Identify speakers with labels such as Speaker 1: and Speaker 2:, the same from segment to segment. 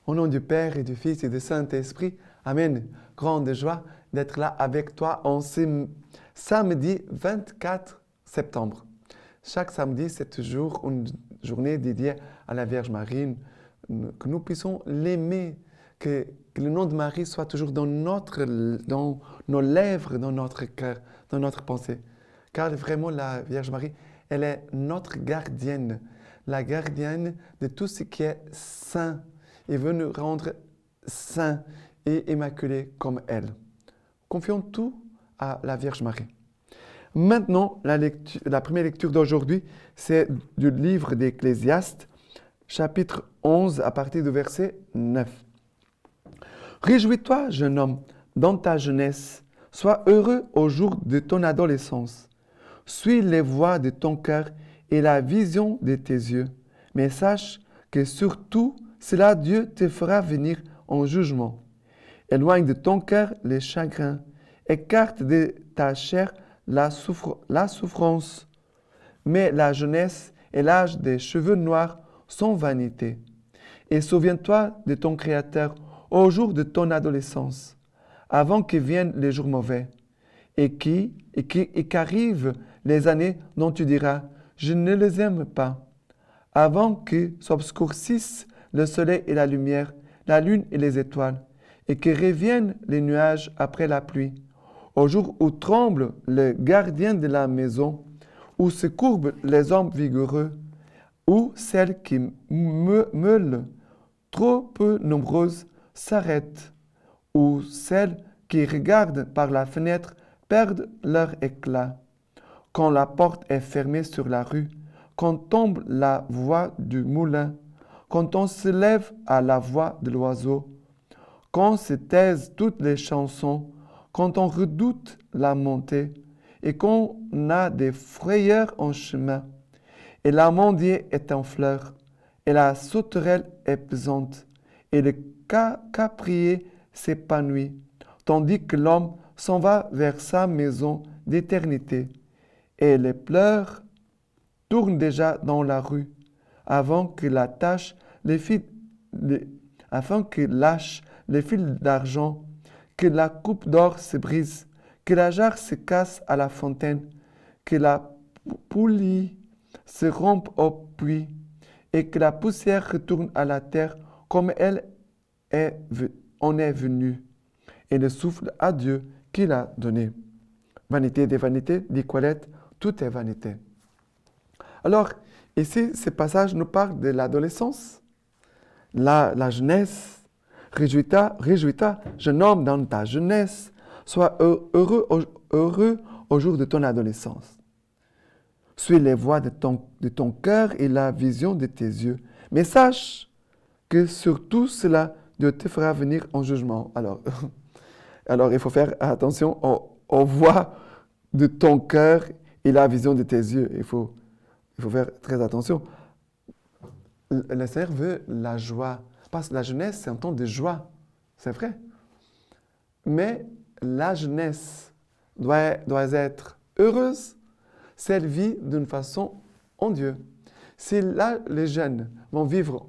Speaker 1: Au nom du Père et du Fils et du Saint-Esprit, Amen. Grande joie d'être là avec toi en ce samedi 24 septembre. Chaque samedi, c'est toujours une journée dédiée à la Vierge Marie, que nous puissions l'aimer, que le nom de Marie soit toujours dans nos lèvres, dans notre cœur, dans notre pensée. Car vraiment, la Vierge Marie, elle est notre gardienne, la gardienne de tout ce qui est saint. Et veut nous rendre saints et immaculés comme elle. Confions tout à la Vierge Marie. Maintenant, la première lecture d'aujourd'hui, c'est du livre d'Ecclésiaste, chapitre 11, à partir du verset 9. Réjouis-toi, jeune homme, dans ta jeunesse. Sois heureux au jour de ton adolescence. Suis les voies de ton cœur et la vision de tes yeux. Mais sache que surtout, cela Dieu te fera venir en jugement. Éloigne de ton cœur les chagrins. Écarte de ta chair la souffrance. Mais la jeunesse et l'âge des cheveux noirs sont vanité. Et souviens-toi de ton Créateur au jour de ton adolescence, avant que viennent les jours mauvais, et qu'arrivent les années dont tu diras « Je ne les aime pas », avant que s'obscurcissent le soleil et la lumière, la lune et les étoiles, et que reviennent les nuages après la pluie, au jour où tremble le gardien de la maison, où se courbent les hommes vigoureux, où celles qui meulent, trop peu nombreuses, s'arrêtent, où celles qui regardent par la fenêtre perdent leur éclat. Quand la porte est fermée sur la rue, quand tombe la voix du moulin, quand on se lève à la voix de l'oiseau, quand se taisent toutes les chansons, quand on redoute la montée et qu'on a des frayeurs en chemin, et l'amandier est en fleurs, et la sauterelle est pesante, et le caprier s'épanouit, tandis que l'homme s'en va vers sa maison d'éternité, et les pleurs tournent déjà dans la rue, avant que lâche les fils d'argent, que la coupe d'or se brise, que la jarre se casse à la fontaine, que la poulie se rompe au puits, et que la poussière retourne à la terre comme en est venue, et le souffle à Dieu qu'il a donné. Vanité des vanités, dit Colette, tout est vanité. Alors, ici, ce passage nous parle de l'adolescence, la jeunesse. Réjouis-toi, jeune homme, dans ta jeunesse. Sois heureux au jour de ton adolescence. Suis les voies de ton cœur et la vision de tes yeux. Mais sache que sur tout cela, Dieu te fera venir en jugement. Alors il faut faire attention aux voies de ton cœur et la vision de tes yeux. Il faut faire très attention. Le Seigneur veut la joie. Parce que la jeunesse, c'est un temps de joie. C'est vrai. Mais la jeunesse doit être heureuse, servie d'une façon en Dieu. Si là, les jeunes vont vivre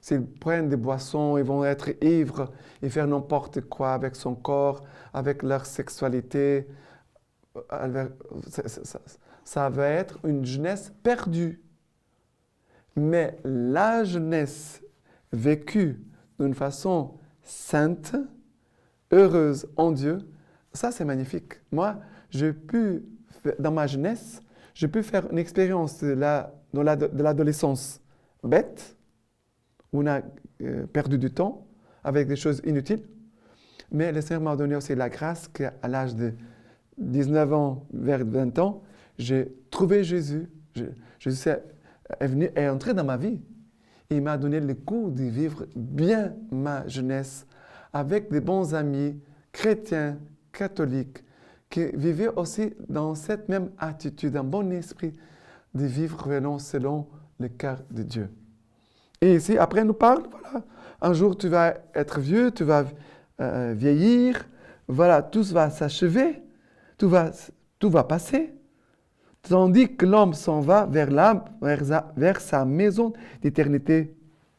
Speaker 1: s'ils prennent des boissons, ils vont être ivres et faire n'importe quoi avec son corps, avec leur sexualité, ça va être une jeunesse perdue. Mais la jeunesse vécue d'une façon sainte, heureuse en Dieu, ça c'est magnifique. Moi, dans ma jeunesse, j'ai pu faire une expérience de l'adolescence bête, où on a perdu du temps avec des choses inutiles. Mais le Seigneur m'a donné aussi la grâce qu'à l'âge de 19 ans vers 20 ans, j'ai trouvé Jésus. Jésus est entré dans ma vie. Et il m'a donné le goût de vivre bien ma jeunesse avec des bons amis chrétiens, catholiques, qui vivaient aussi dans cette même attitude, un bon esprit de vivre selon le cœur de Dieu. Et ici, après, il nous parle, voilà, un jour tu vas être vieux, tu vas vieillir, voilà, tout va s'achever, tout va passer. Tandis que l'homme s'en va vers sa maison d'éternité.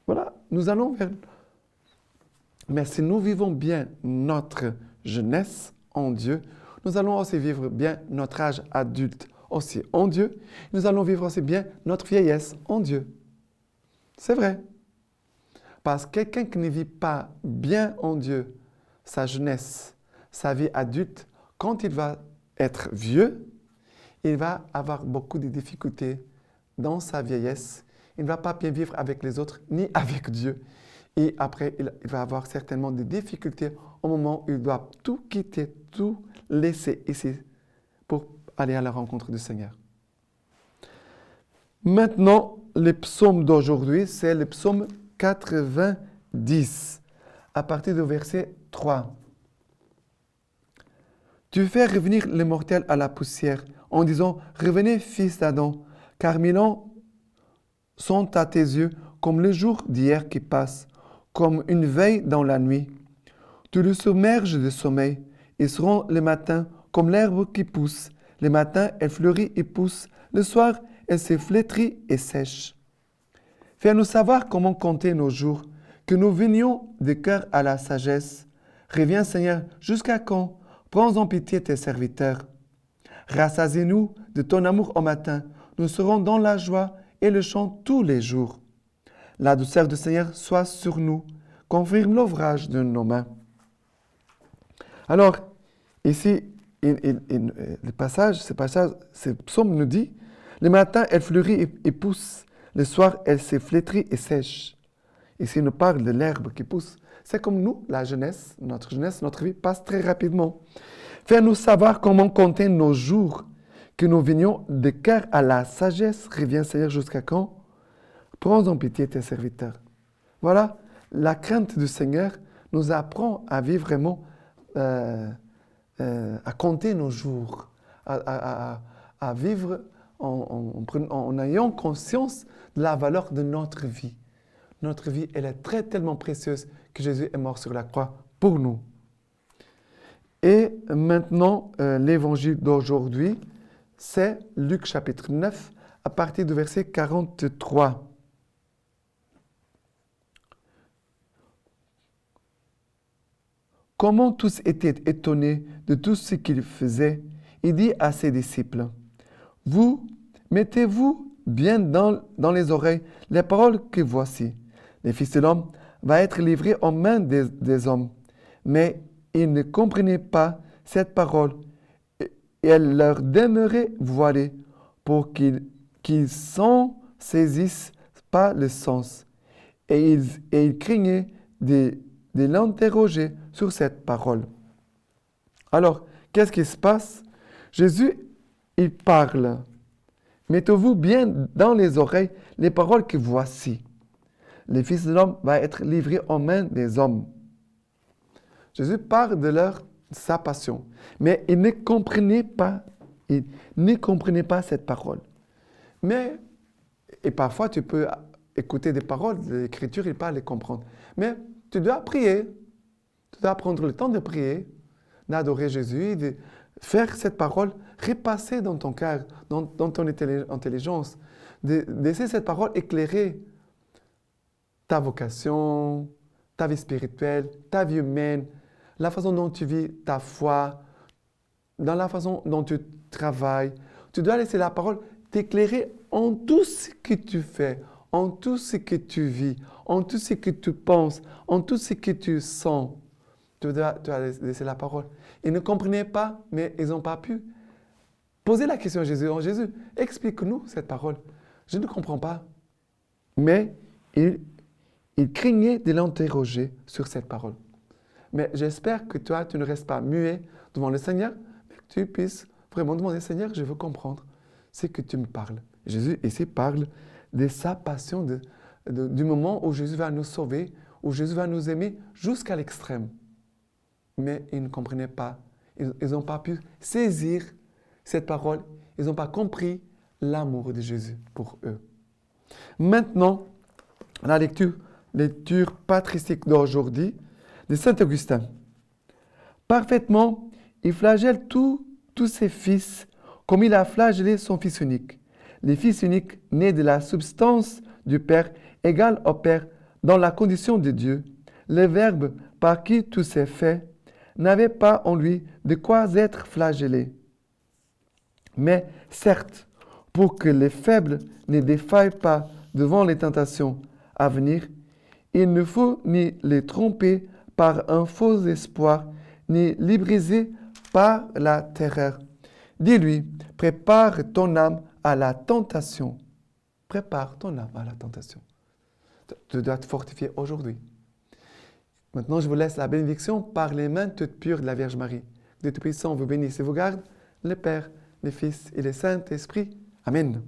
Speaker 1: Voilà, nous allons Mais si nous vivons bien notre jeunesse en Dieu, nous allons aussi vivre bien notre âge adulte aussi en Dieu. Nous allons vivre aussi bien notre vieillesse en Dieu. C'est vrai. Parce que quelqu'un qui ne vit pas bien en Dieu, sa jeunesse, sa vie adulte, quand il va être vieux, il va avoir beaucoup de difficultés dans sa vieillesse. Il ne va pas bien vivre avec les autres ni avec Dieu. Et après, il va avoir certainement des difficultés au moment où il doit tout quitter, tout laisser ici pour aller à la rencontre du Seigneur. Maintenant, le psaume d'aujourd'hui, c'est le psaume 90, à partir du verset 3. Tu fais revenir les mortels à la poussière, en disant, revenez, fils d'Adam, car 1000 ans sont à tes yeux comme le jour d'hier qui passe, comme une veille dans la nuit. Tu le submerges de sommeil, ils seront le matin comme l'herbe qui pousse. Le matin, elle fleurit et pousse. Le soir, elle se flétrit et sèche. Fais-nous savoir comment compter nos jours, que nous venions de cœur à la sagesse. Reviens, Seigneur, jusqu'à quand? Prends en pitié tes serviteurs. Rassasie-nous de ton amour au matin. Nous serons dans la joie et le chant tous les jours. La douceur du Seigneur soit sur nous. Confirme l'ouvrage de nos mains. Alors, ici, ce psaume nous dit, le matin, elle fleurit et pousse. Le soir, elle se flétrit et sèche. Ici, il nous parle de l'herbe qui pousse. C'est comme nous, la jeunesse, notre vie passe très rapidement. Fais-nous savoir comment compter nos jours, que nous venions de cœur à la sagesse. Reviens, Seigneur, jusqu'à quand? Prends en pitié tes serviteurs. Voilà, la crainte du Seigneur nous apprend à vivre vraiment, à compter nos jours, à vivre en ayant conscience de la valeur de notre vie. Notre vie, elle est tellement précieuse que Jésus est mort sur la croix pour nous. Et maintenant, l'évangile d'aujourd'hui, c'est Luc chapitre 9, à partir du verset 43. Comment tous étaient étonnés de tout ce qu'il faisait, il dit à ses disciples, « Vous, mettez-vous bien dans les oreilles les paroles que voici. Le Fils de l'homme va être livré aux mains des hommes. » Mais ils ne comprenaient pas cette parole et elle leur demeurait voilée pour qu'ils s'en saisissent pas le sens. Et ils craignaient de l'interroger sur cette parole. Alors, qu'est-ce qui se passe? Jésus, il parle. Mettez-vous bien dans les oreilles les paroles que voici. Le Fils de l'homme va être livré aux mains des hommes. Jésus parle de sa passion, mais ils ne comprenaient pas cette parole. Et parfois, tu peux écouter des paroles de l'Écriture et pas les comprendre. Mais tu dois prier. Tu dois prendre le temps de prier, d'adorer Jésus, de faire cette parole repasser dans ton cœur, dans ton intelligence, de laisser cette parole éclairer ta vocation, ta vie spirituelle, ta vie humaine, la façon dont tu vis ta foi, dans la façon dont tu travailles. Tu dois laisser la parole t'éclairer en tout ce que tu fais, en tout ce que tu vis, en tout ce que tu penses, en tout ce que tu sens. Tu dois laisser la parole. Ils ne comprenaient pas, mais ils n'ont pas pu poser la question à Jésus. Oh, Jésus, explique-nous cette parole. Je ne comprends pas. Mais il craignait de l'interroger sur cette parole. Mais j'espère que toi, tu ne restes pas muet devant le Seigneur, mais que tu puisses vraiment demander, Seigneur, je veux comprendre ce que tu me parles. Jésus ici parle de sa passion, du moment où Jésus va nous sauver, où Jésus va nous aimer jusqu'à l'extrême. Mais ils ne comprenaient pas. Ils n'ont pas pu saisir cette parole. Ils n'ont pas compris l'amour de Jésus pour eux. Maintenant, la lecture patristique d'aujourd'hui de Saint Augustin. Parfaitement, il flagelle tous ses fils comme il a flagellé son Fils unique. Le Fils unique, né de la substance du Père, égal au Père dans la condition de Dieu. Le Verbe, par qui tout s'est fait, n'avait pas en lui de quoi être flagellé. Mais certes, pour que les faibles ne défaillent pas devant les tentations à venir, il ne faut ni les tromper par un faux espoir, ni les briser par la terreur. Dis-lui, prépare ton âme à la tentation. Prépare ton âme à la tentation. Tu dois te fortifier aujourd'hui. Maintenant, je vous laisse la bénédiction par les mains toutes pures de la Vierge Marie. Dieu Tout-Puissant vous bénisse et vous garde, le Père, le Fils et le Saint-Esprit. Amen.